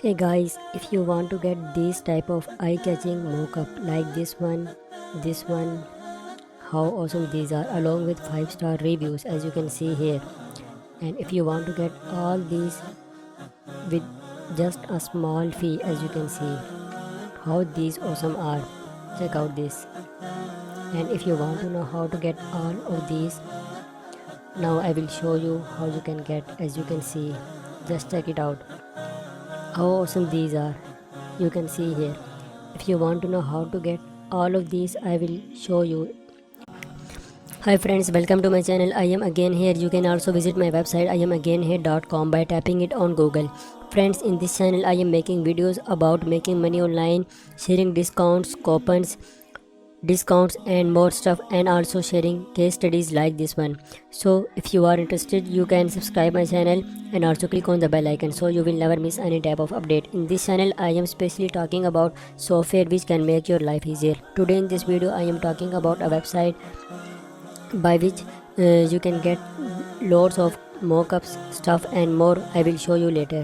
Hey guys, if you want to get this type of eye-catching mockup like this one, how awesome these are, along with 5-star reviews as you can see here. And if you want to get all these with just a small fee, as you can see how these awesome are, check out this. And if you want to know how to get all of these, now I will show you how you can get, as you can see. Just check it out. How awesome these are, you can see here. If you want to know how to get all of these, I will show you. Hi friends, welcome to my channel. I am again here. You can also visit my website iamagainherecom by tapping it on Google. Friends, in this channel I am making videos about making money online, sharing discounts and more stuff, and also sharing case studies like this one. So if you are interested, you can subscribe my channel and also click on the bell icon so you will never miss any type of update. In this channel I am specially talking about software which can make your life easier. Today in this video I am talking about a website by which you can get loads of mockups, stuff and more. I will show you later.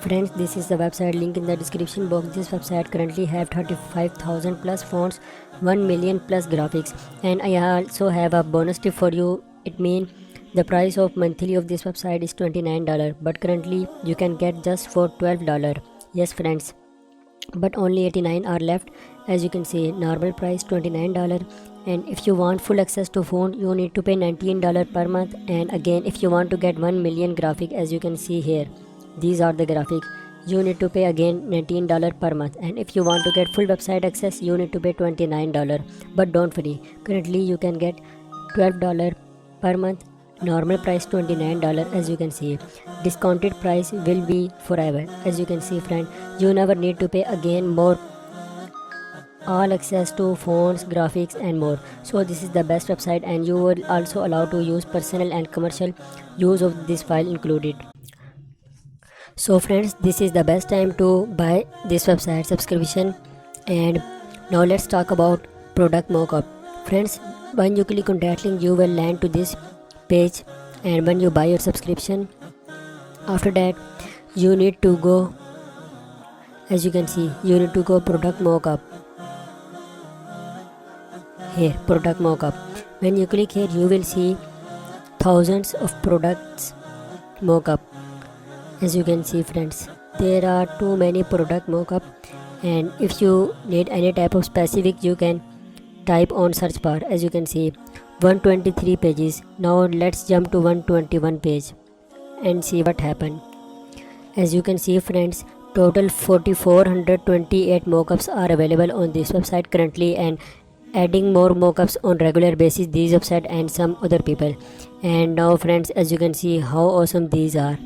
Friends, this is the website, link in the description box. This website currently have 35,000 plus fonts, 1 million plus graphics, and I also have a bonus tip for you. It means the price of monthly of this website is $29, but currently you can get just for $12. Yes friends, but only 89 are left. As you can see, normal price $29, and if you want full access to phone you need to pay $19 per month. And again, if you want to get 1 million graphic, as you can see here, these are the graphics, you need to pay again $19 per month. And if you want to get full website access, you need to pay $29. But don't worry, currently you can get $12 per month, normal price $29. As you can see, discounted price will be forever. As you can see friend, you never need to pay again more, all access to phones, graphics and more. So this is the best website, and you will also allow to use personal and commercial use of this file included. So friends, this is the best time to buy this website subscription. And now let's talk about product mockup. Friends, when you click on that link you will land to this page, and when you buy your subscription, after that you need to go, as you can see, you need to go product mockup. Here, product mockup. When you click here you will see thousands of products mockup. As you can see friends, there are too many product mockup, and if you need any type of specific you can type on search bar. As you can see, 123 pages. Now let's jump to 121 page and see what happened. As you can see friends, total 4428 mockups are available on this website currently, and adding more mockups on regular basis this website and some other people. And now friends, as you can see how awesome these are,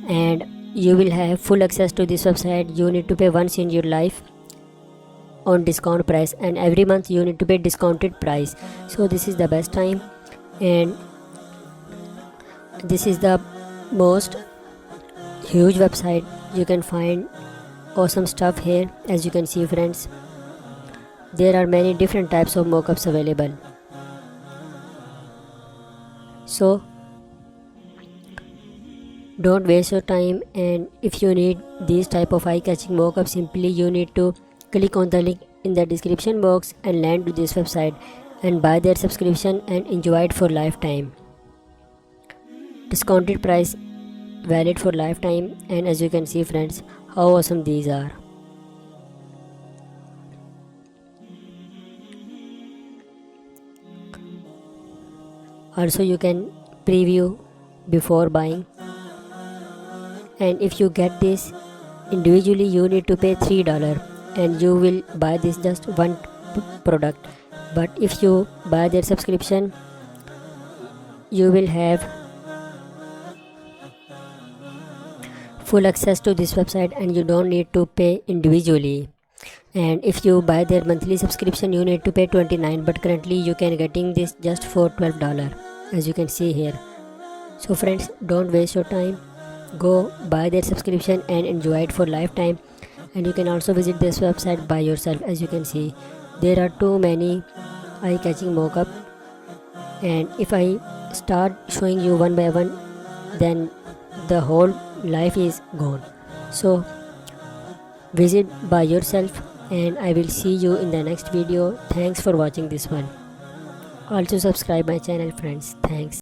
and you will have full access to this website. You need to pay once in your life on discount price, and every month you need to pay discounted price. So this is the best time, and this is the most huge website. You can find awesome stuff here. As you can see friends, there are many different types of mockups available. So don't waste your time, and if you need these type of eye-catching mockup, simply you need to click on the link in the description box and land to this website and buy their subscription and enjoy it for lifetime. Discounted price valid for lifetime. And as you can see friends, how awesome these are. Also you can preview before buying, and if you get this individually you need to pay $3, and you will buy this just one product. But if you buy their subscription, you will have full access to this website and you don't need to pay individually. And if you buy their monthly subscription you need to pay $29, but currently you can getting this just for $12, as you can see here. So friends, don't waste your time, go buy their subscription and enjoy it for lifetime. And you can also visit this website by yourself. As you can see, there are too many eye-catching mockup, and if I start showing you one by one, then the whole life is gone. So visit by yourself, and I will see you in the next video. Thanks for watching this one. Also subscribe my channel, friends. Thanks.